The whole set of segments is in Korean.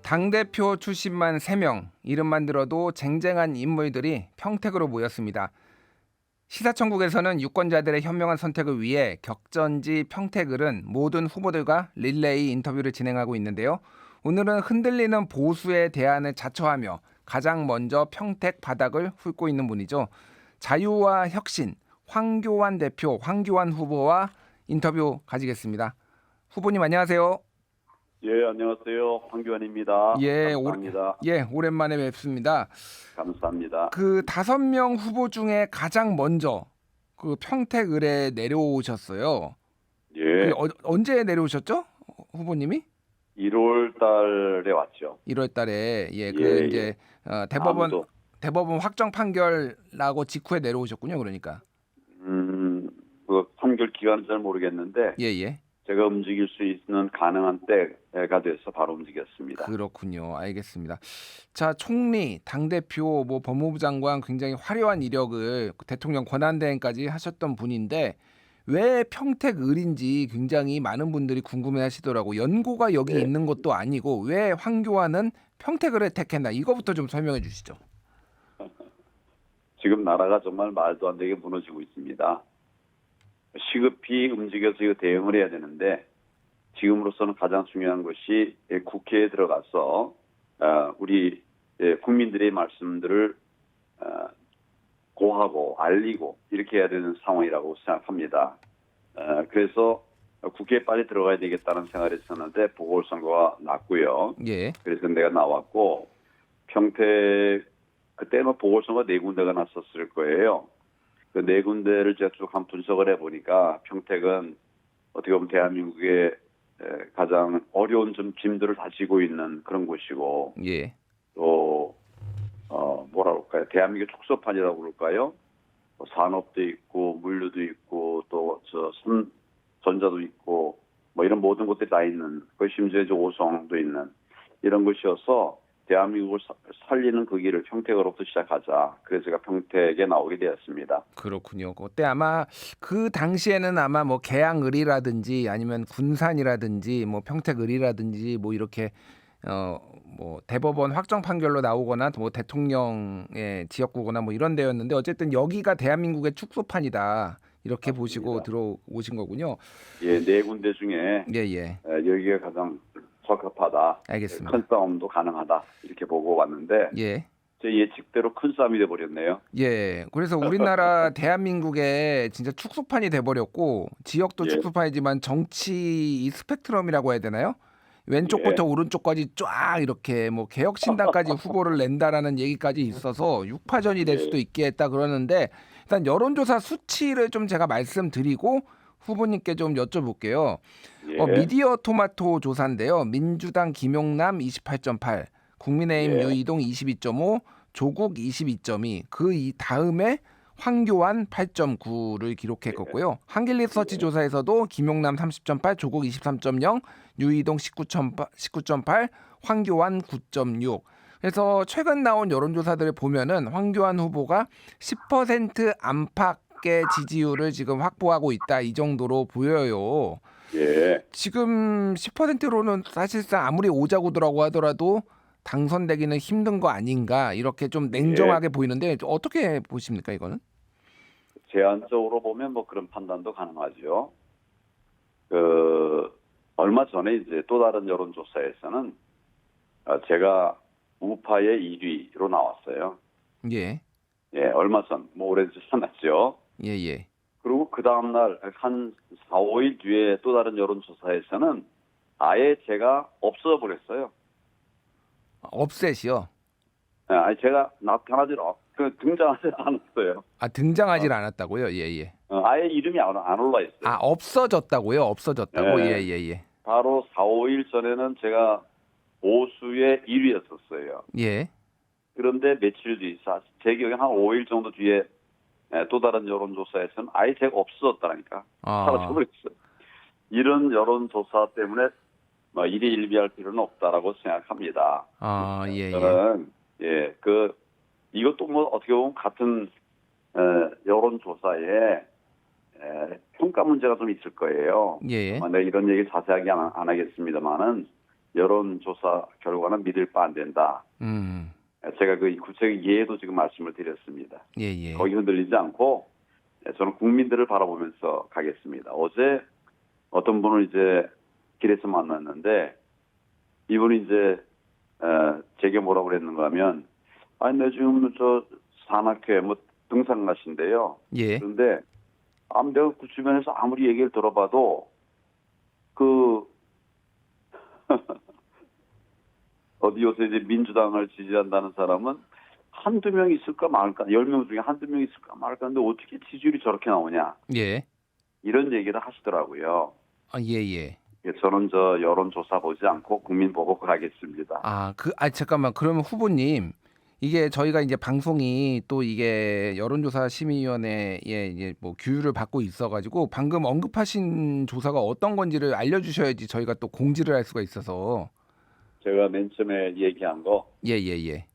당대표 출신만 3명, 이름만 들어도 쟁쟁한 인물들이 평택으로 모였습니다. 시사천국에서는 유권자들의 현명한 선택을 위해 격전지 평택을은 모든 후보들과 릴레이 인터뷰를 진행하고 있는데요. 오늘은 흔들리는 보수의 대안을 자처하며 가장 먼저 평택 바닥을 훑고 있는 분이죠. 자유와 혁신, 황교안 대표, 황교안 후보와 인터뷰 가지겠습니다. 후보님 안녕하세요. 예, 안녕하세요. 황교안입니다. 감사합니다. 오랜만에 뵙습니다. 감사합니다. 그 5명 후보 중에 가장 먼저 그 평택을에 내려오셨어요. 예, 언제 내려오셨죠? 후보님이? 1월 달에 왔죠. 1월 달에 예. 대법원 확정 판결 나고 직후에 내려오셨군요. 그러니까. 그 판결 기간은 잘 모르겠는데 예. 제가 움직일 수 있는 가능한 때가 돼서 바로 움직였습니다. 그렇군요. 알겠습니다. 자, 총리, 당대표, 법무부 장관 굉장히 화려한 이력을 대통령 권한대행까지 하셨던 분인데 왜 평택을인지 굉장히 많은 분들이 궁금해하시더라고. 연고가 여기 네. 있는 것도 아니고 왜 황교안은 평택을을 택했나? 이거부터 좀 설명해 주시죠. 지금 나라가 정말 말도 안 되게 무너지고 있습니다. 시급히 움직여서 이거 대응을 해야 되는데 지금으로서는 가장 중요한 것이 국회에 들어가서 우리 국민들의 말씀들을 고하고 알리고 이렇게 해야 되는 상황이라고 생각합니다. 그래서 국회에 빨리 들어가야 되겠다는 생각을 했었는데 보궐선거가 났고요. 예. 그래서 내가 나왔고 평택 그때는 보궐선거 4군데가 났었을 거예요. 그 4군데를 제가 쭉 한 분석을 해보니까 평택은 어떻게 보면 대한민국의 가장 어려운 좀 짐들을 다 지고 있는 그런 곳이고 예. 또 뭐라 그럴까요? 대한민국의 축소판이라고 그럴까요? 산업도 있고 물류도 있고 또 전자도 있고 뭐 이런 모든 것들이 다 있는 그 심지어 이제 오송도 있는 이런 곳이어서 대한민국을 살리는 그 길을 평택으로부터 시작하자. 그래서 제가 평택에 나오게 되었습니다. 그렇군요. 그때 아마 그 당시에는 아마 계양을이라든지 아니면 군산이라든지 평택을이라든지 이렇게 대법원 확정 판결로 나오거나 대통령의 지역구거나 이런 데였는데 어쨌든 여기가 대한민국의 축소판이다. 이렇게 맞습니다. 보시고 들어오신 거군요. 예, 4군데 중에 예. 여기가 가장 적합하다. 알겠습니다. 큰 싸움도 가능하다. 이렇게 보고 왔는데 예. 제 예측대로 큰 싸움이 돼버렸네요. 예. 그래서 우리나라 대한민국의 진짜 축소판이 돼버렸고 지역도 예. 축소판이지만 정치 이 스펙트럼이라고 해야 되나요? 왼쪽부터 오른쪽까지 쫙 이렇게 개혁신당까지 후보를 낸다라는 얘기까지 있어서 6파전이 될 수도 있게 했다 그러는데 일단 여론조사 수치를 좀 제가 말씀드리고 후보님께 좀 여쭤볼게요. 예. 미디어 토마토 조사인데요. 민주당 김용남 28.8, 국민의힘 유이동 22.5, 조국 22.2, 그 다음에 황교안 8.9를 기록했고요. 한길리서치 조사에서도 김용남 30.8, 조국 23.0, 유이동 19.8, 황교안 9.6. 그래서 최근 나온 여론조사들을 보면은 황교안 후보가 10% 안팎의 지지율을 지금 확보하고 있다. 이 정도로 보여요. 예. 지금 10%로는 사실상 아무리 오자구도라고 하더라도 당선되기는 힘든 거 아닌가 이렇게 좀 냉정하게 보이는데 어떻게 보십니까 이거는? 제한적으로 보면 그런 판단도 가능하죠. 얼마 전에 이제 또 다른 여론조사에서는 제가 우파의 1위로 나왔어요. 예. 예, 얼마 전 오래되지 않았죠. 예. 그리고 그 다음날 한 4, 5일 뒤에 또 다른 여론조사에서는 아예 제가 없어져 버렸어요. 업셋이요? 아니 제가 등장하지 않았어요. 등장하질 않았다고요? 예. 아예 이름이 안 올라 있어요. 없어졌다고요? 없어졌다고? 네. 예. 바로 4, 5일 전에는 제가 보수의 1위였었어요. 예. 그런데 며칠 뒤, 제 기억에 한 5일 정도 뒤에 또 다른 여론조사에서는 아예 제가 없어졌다니까. 사라져버렸어요. 이런 여론조사 때문에 일희 일비할 필요는 없다라고 생각합니다. 예. 저는 이것도 어떻게 보면 같은 여론조사에 평가 문제가 좀 있을 거예요. 예. 내가 이런 얘기 자세하게 안 하겠습니다만은 여론조사 결과는 믿을 바 안 된다. 음. 제가 그 구체적인 예도 지금 말씀을 드렸습니다. 예, 예. 거기 흔들리지 않고 저는 국민들을 바라보면서 가겠습니다. 어제 어떤 분을 이제 길에서 만났는데 이분이 이제 제게 뭐라고 그랬는가 하면 아니 내 지금 저 산악회 뭐 등산 가신대요. 예. 그런데 내가 그 주변에서 아무리 얘기를 들어봐도 그 어디 요새 이제 민주당을 지지한다는 사람은 한두 명 있을까 말까, 10명 중에 한두 명 있을까 말까 하는데 어떻게 지지율이 저렇게 나오냐. 예. 이런 얘기를 하시더라고요. 아, 예, 예. 저는 저 여론조사 보지 않고 국민 보고 가겠습니다. 잠깐만. 그러면 후보님, 이게 저희가 이제 방송이 또 이게 여론조사 심의위원회에 이제 뭐 규율을 받고 있어가지고 방금 언급하신 조사가 어떤 건지를 알려주셔야지 저희가 또 공지를 할 수가 있어서. 제가 맨 처음에 얘기한 거 예, 예, 예.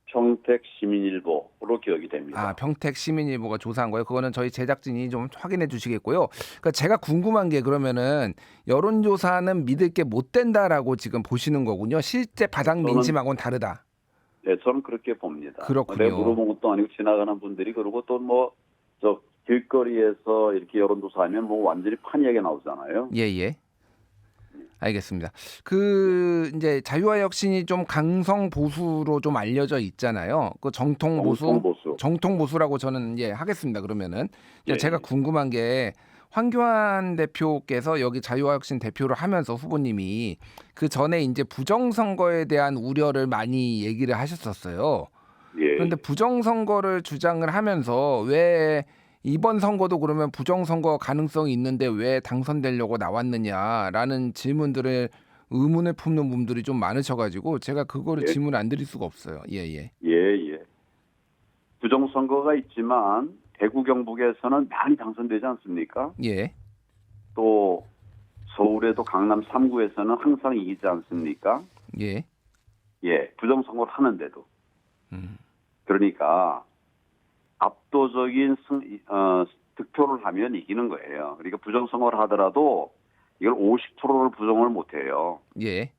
평택 시민일보로 기억이 됩니다. 평택 시민일보가 조사한 거예요. 그거는 저희 제작진이 좀 확인해 주시겠고요. 그러니까 제가 궁금한 게 그러면은 여론조사는 믿을 게 못 된다라고 지금 보시는 거군요. 실제 바닥 민심하고는 다르다. 네, 저는 그렇게 봅니다. 그렇군요. 내가 물어본 것도 아니고 지나가는 분들이 그러고 또 뭐 저 길거리에서 이렇게 여론조사하면 뭐 완전히 판이하게 나오잖아요. 예, 예. 알겠습니다. 이제 자유와 혁신이 좀 강성 보수로 좀 알려져 있잖아요. 그 정통 보수. 정통 보수라고 저는 하겠습니다. 그러면은 예, 제가 예. 궁금한 게 황교안 대표께서 여기 자유와 혁신 대표를 하면서 후보님이 그 전에 이제 부정선거에 대한 우려를 많이 얘기를 하셨었어요. 예. 그런데 부정선거를 주장을 하면서 왜 이번 선거도 그러면 부정선거 가능성이 있는데 왜 당선되려고 나왔느냐라는 질문들을 의문을 품는 분들이 좀 많으셔가지고 제가 그거를 예. 질문 안 드릴 수가 없어요. 예, 예. 예, 예. 부정선거가 있지만 대구 경북에서는 많이 당선되지 않습니까? 예. 또 서울에도 강남 3구에서는 항상 이기지 않습니까? 예. 예, 부정선거를 하는데도. 음. 그러니까 압도적인 득표를 하면 이기는 거예요. 그러니까 부정선거를 하더라도 이걸 50%를 부정을 못해요. 예.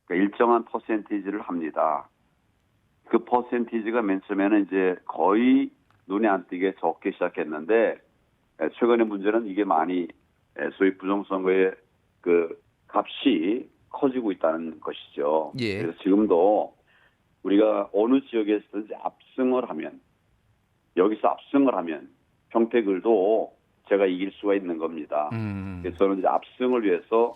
그러니까 일정한 퍼센티지를 합니다. 그 퍼센티지가 맨 처음에는 이제 거의 눈에 안 띄게 적기 시작했는데 최근의 문제는 이게 많이 소위 부정선거의 그 값이 커지고 있다는 것이죠. 예. 그래서 지금도 우리가 어느 지역에서든지 압승을 하면 여기서 압승을 하면 평택을도 제가 이길 수가 있는 겁니다. 그래서 저는 이제 압승을 위해서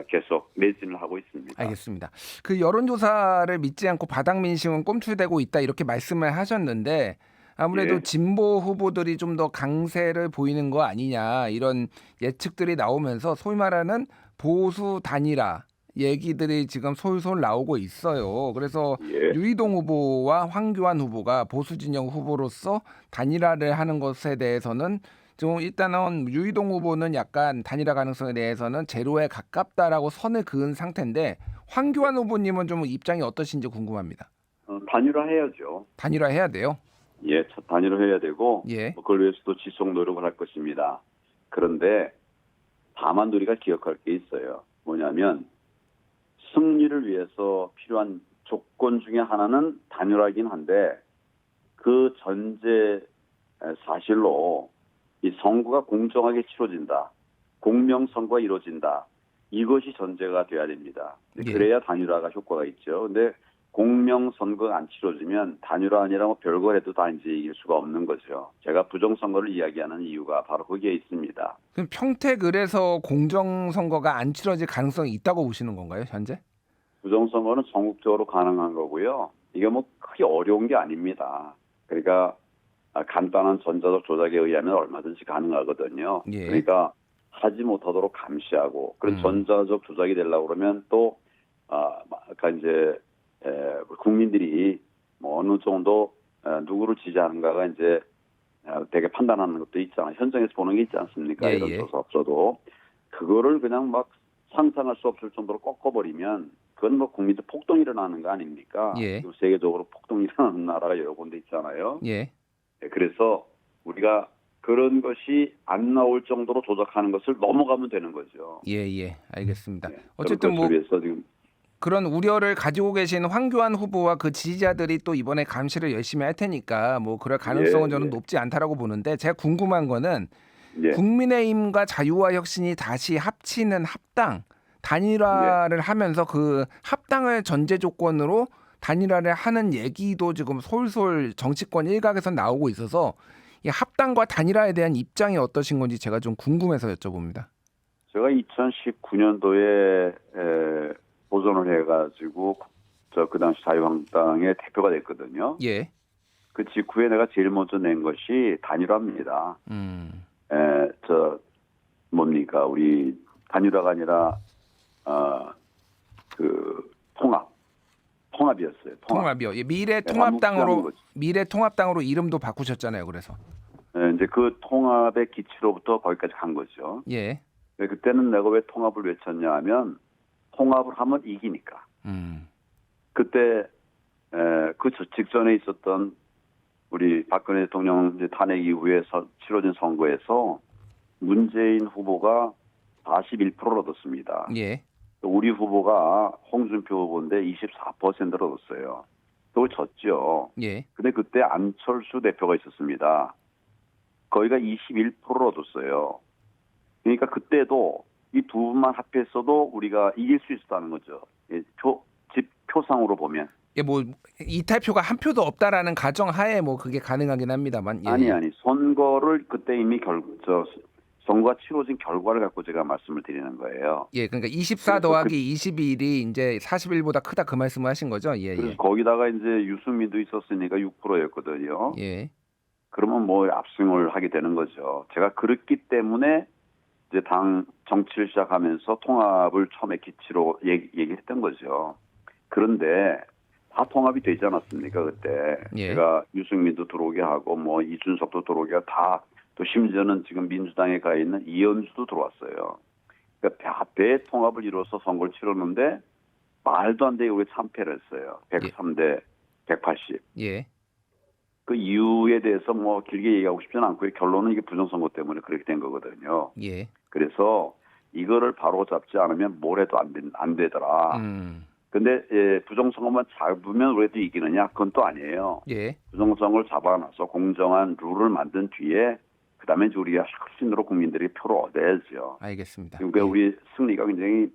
계속 매진을 하고 있습니다. 알겠습니다. 그 여론조사를 믿지 않고 바닥 민심은 꼼수되고 있다 이렇게 말씀을 하셨는데 아무래도 예. 진보 후보들이 좀 더 강세를 보이는 거 아니냐 이런 예측들이 나오면서 소위 말하는 보수 단일화 얘기들이 지금 솔솔 나오고 있어요. 그래서 예. 유이동 후보와 황교안 후보가 보수 진영 후보로서 단일화를 하는 것에 대해서는 좀 일단은 유이동 후보는 약간 단일화 가능성에 대해서는 제로에 가깝다라고 선을 그은 상태인데 황교안 후보님은 좀 입장이 어떠신지 궁금합니다. 단일화해야죠. 단일화해야 돼요. 예, 단일화해야 되고 예. 그걸 위해서도 지속 노력을 할 것입니다. 그런데 다만 우리가 기억할 게 있어요. 뭐냐면 승리를 위해서 필요한 조건 중에 하나는 단일화이긴 한데 그 전제 사실로 이 선거가 공정하게 치러진다. 공명선거가 이루어진다. 이것이 전제가 돼야 됩니다. 예. 그래야 단일화가 효과가 있죠. 근데 공명선거가 안 치러지면 단일화 아니라고 별걸 해도 다 이제 이길 수가 없는 거죠. 제가 부정선거를 이야기하는 이유가 바로 거기에 있습니다. 그럼 평택을에서 공정선거가 안 치러질 가능성이 있다고 보시는 건가요, 현재? 부정선거는 전국적으로 가능한 거고요. 이게 뭐 크게 어려운 게 아닙니다. 그러니까 간단한 전자적 조작에 의하면 얼마든지 가능하거든요. 예. 그러니까 하지 못하도록 감시하고 그런 전자적 조작이 되려고 그러면 또 아까 이제 국민들이 뭐 어느 정도 누구를 지지하는가가 이제 되게 판단하는 것도 있잖아요. 현장에서 보는 게 있지 않습니까? 예, 이런 예. 조사 없어도 그거를 그냥 막 상상할 수 없을 정도로 꺾어버리면 그건 뭐 국민들 폭동이 일어나는 거 아닙니까? 예. 지금 세계적으로 폭동이 일어나는 나라가 여러 군데 있잖아요. 예. 그래서 우리가 그런 것이 안 나올 정도로 조작하는 것을 넘어가면 되는 거죠. 예, 예. 알겠습니다. 네. 어쨌든 뭐 위해서 지금 그런 우려를 가지고 계신 황교안 후보와 그 지지자들이 또 이번에 감시를 열심히 할 테니까 뭐 그럴 가능성은 예, 저는 예. 높지 않다라고 보는데 제가 궁금한 거는 예, 국민의힘과 자유와혁신이 다시 합치는 합당 예. 단일화를 하면서 그 합당을 전제 조건으로 단일화를 하는 얘기도 지금 솔솔 정치권 일각에서 나오고 있어서 이 합당과 단일화에 대한 입장이 어떠신 건지 제가 좀 궁금해서 여쭤봅니다. 제가 2019년도에 도전을 해가지고 그 당시 자유한국당의 대표가 됐거든요. 예. 그 직후에 내가 제일 먼저 낸 것이 단일화입니다. 음. 뭡니까 우리 단일화가 아니라 그 통합이었어요. 통합이요. 예, 한국당한 거죠. 미래통합당으로 이름도 바꾸셨잖아요. 그래서. 이제 그 통합의 기치로부터 거기까지 간 거죠. 예. 그때는 내가 왜 통합을 외쳤냐 하면 통합을 하면 이기니까. 그때 그 직전에 있었던 우리 박근혜 대통령 이제 탄핵 이후에 치러진 선거에서 문재인 후보가 41%를 얻었습니다. 예. 우리 후보가 홍준표 후보인데 24%를 얻었어요. 그걸 졌죠. 예. 근데 그때 안철수 대표가 있었습니다. 거기가 21%를 얻었어요. 그러니까 그때도 이 두 분만 합했어도 우리가 이길 수 있었다는 거죠. 예, 표상으로 보면. 예, 뭐 이탈표가 한 표도 없다라는 가정하에 뭐 그게 가능하긴 합니다만. 예. 아니 선거를 그때 이미 선거가 치러진 결과를 갖고 제가 말씀을 드리는 거예요. 예, 그러니까 24 더하기 21이 이제 41보다 크다 그 말씀을 하신 거죠? 예, 그래서 예. 거기다가 이제 유승민도 있었으니까 6%였거든요. 예. 그러면 뭐 압승을 하게 되는 거죠. 제가 그렇기 때문에 이제 당 정치를 시작하면서 통합을 처음에 기치로 얘기했던 거죠. 그런데 다 통합이 되지 않았습니까 그때? 예. 제가 유승민도 들어오게 하고 뭐 이준석도 들어오게 하고 다 또 심지어는 지금 민주당에 가 있는 이현수도 들어왔어요. 그러니까 대통합을 이뤄서 선거를 치렀는데 말도 안 되게 우리 참패를 했어요. 103대 180. 예. 그 이유에 대해서 뭐 길게 얘기하고 싶지는 않고요. 결론은 이게 부정선거 때문에 그렇게 된 거거든요. 예. 그래서 이거를 바로 잡지 않으면 뭘 해도 안 되더라. 근데 부정선거만 잡으면 우리도 이기느냐? 그건 또 아니에요. 예. 부정선거를 잡아놔서 공정한 룰을 만든 뒤에 그다음에 이제 우리가 혁신으로 국민들이 표를 얻어야죠. 알겠습니다. 그러니까 예. 우리 승리가 굉장히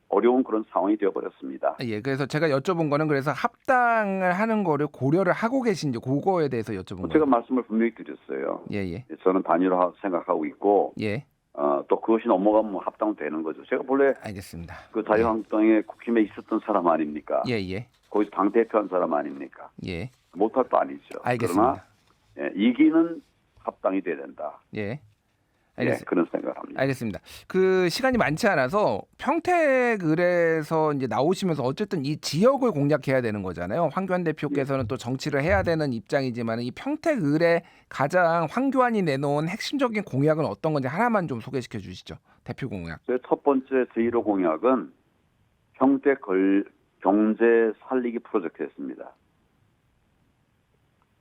어려운 그런 상황이 되어버렸습니다. 예, 그래서 제가 여쭤본 거는 그래서 합당을 하는 거를 고려를 하고 계신지 그거에 대해서 여쭤본 거예요. 제가 말씀을 분명히 드렸어요. 예, 예. 저는 단일화 생각하고 있고 예. 또 그것이 넘어가면 합당은 되는 거죠. 제가 본래 알겠습니다. 그 자유한국당에 국힘에 있었던 사람 아닙니까? 예, 예. 거기서 당대표한 사람 아닙니까? 예. 못할 바 아니죠. 알겠습니다. 그러나 이기는 합당이 돼야 된다. 예. 그런 생각을 합니다. 알겠습니다. 그 시간이 많지 않아서 평택을에서 이제 나오시면서 어쨌든 이 지역을 공략해야 되는 거잖아요. 황교안 대표께서는 또 정치를 해야 되는 입장이지만 이 평택을에 가장 황교안이 내놓은 핵심적인 공약은 어떤 건지 하나만 좀 소개시켜 주시죠. 대표 공약. 첫 번째 제1호 공약은 평택 경제 살리기 프로젝트였습니다.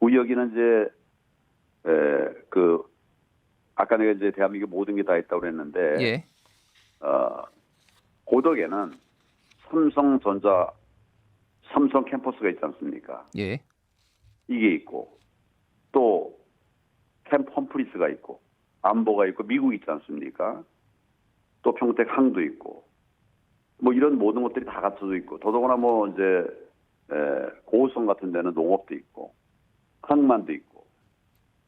우리 여기는 이제 아까 내가 이제 대한민국 모든 게 다 있다고 그랬는데, 예. 고덕에는 삼성 캠퍼스가 있지 않습니까? 예. 이게 있고, 또 캠프 험프리스가 있고, 안보가 있고, 미국 있지 않습니까? 또 평택 항도 있고, 뭐 이런 모든 것들이 다 갖춰져 있고, 더더구나 뭐 이제 고성 같은 데는 농업도 있고, 항만도 있고.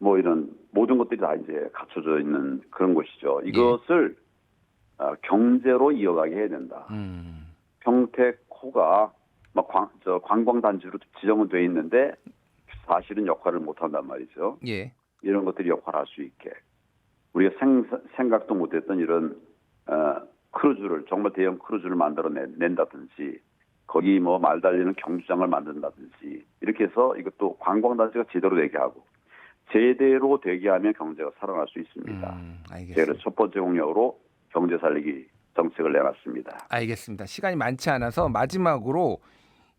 뭐 이런 모든 것들이 다 이제 갖춰져 있는 그런 곳이죠. 이것을 경제로 이어가게 해야 된다. 평택호가 막 관광단지로 지정은 돼 있는데 사실은 역할을 못 한단 말이죠. 예. 이런 것들이 역할을 할 수 있게 우리가 생각도 못했던 이런 크루즈를 정말 대형 크루즈를 만들어 낸다든지 거기 뭐 말 달리는 경주장을 만든다든지 이렇게 해서 이것도 관광단지가 제대로 되게 하고. 제대로 되게 하면 경제가 살아날 수 있습니다. 알겠습니다. 제가 첫 번째 공약으로 경제 살리기 정책을 내놨습니다. 알겠습니다. 시간이 많지 않아서 마지막으로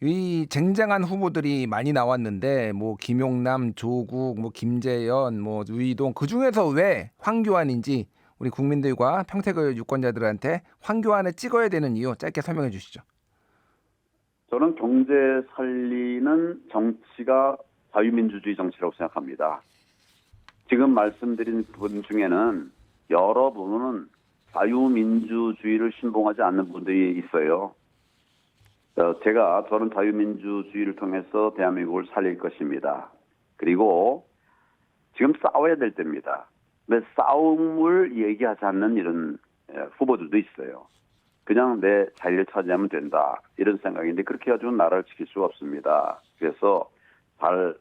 이 쟁쟁한 후보들이 많이 나왔는데 뭐 김용남, 조국, 뭐 김재현, 뭐 유이동 그 중에서 왜 황교안인지 우리 국민들과 평택을 유권자들한테 황교안을 찍어야 되는 이유 짧게 설명해 주시죠. 저는 경제 살리는 정치가 자유민주주의 정치라고 생각합니다. 지금 말씀드린 분 중에는 여러분은 자유민주주의를 신봉하지 않는 분들이 있어요. 저는 자유민주주의를 통해서 대한민국을 살릴 것입니다. 그리고 지금 싸워야 될 때입니다. 근데 싸움을 얘기하지 않는 이런 후보들도 있어요. 그냥 내 자리를 차지하면 된다 이런 생각인데 그렇게 해가지고 나라를 지킬 수가 없습니다. 그래서 잘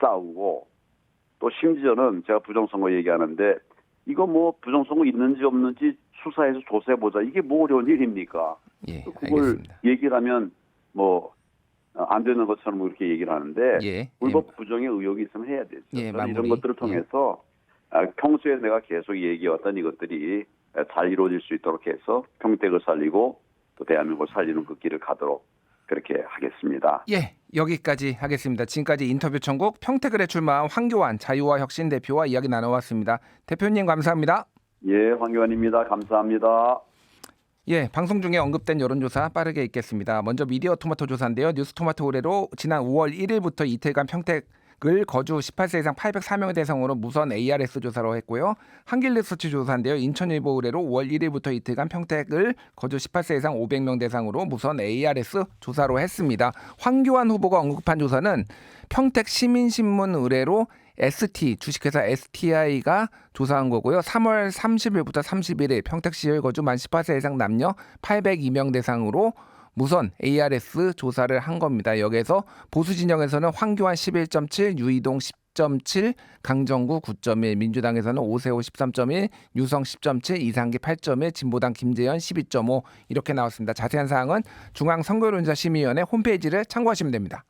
싸우고 또 심지어는 제가 부정선거 얘기하는데 이거 뭐 부정선거 있는지 없는지 수사해서 조사해보자. 이게 뭐 어려운 일입니까? 예, 그걸 알겠습니다. 얘기를 하면 뭐 안 되는 것처럼 그렇게 얘기를 하는데 예, 불법 부정의 의혹이 있으면 해야 되죠. 예, 저는 이런 마무리. 것들을 통해서 평소에 내가 계속 얘기해왔던 이것들이 잘 이루어질 수 있도록 해서 평택을 살리고 또 대한민국을 살리는 그 길을 가도록 그렇게 하겠습니다. 예, 여기까지 하겠습니다. 지금까지 인터뷰 천국 평택을에 출마한 황교안 자유와 혁신 대표와 이야기 나눠봤습니다. 대표님 감사합니다. 예, 황교안입니다. 감사합니다. 예, 방송 중에 언급된 여론조사 빠르게 읽겠습니다. 먼저 미디어 토마토 조사인데요. 뉴스토마토 의뢰로 지난 5월 1일부터 이틀간 평택을 거주 18세 이상 804명을 대상으로 무선 ARS 조사로 했고요. 한길리서치 조사인데요. 인천일보 의뢰로 5월 1일부터 이틀간 평택을 거주 18세 이상 500명 대상으로 무선 ARS 조사로 했습니다. 황교안 후보가 언급한 조사는 평택 시민신문 의뢰로 ST 주식회사 STI가 조사한 거고요. 3월 30일부터 31일 평택시를 거주 만 18세 이상 남녀 802명 대상으로 무선 ARS 조사를 한 겁니다. 여기에서 보수 진영에서는 황교안 11.7, 유이동 10.7, 강정구 9.1, 민주당에서는 오세호 13.1, 유성 10.7, 이상기 8.1, 진보당 김재현 12.5 이렇게 나왔습니다. 자세한 사항은 중앙선거론조사심의위원회 홈페이지를 참고하시면 됩니다.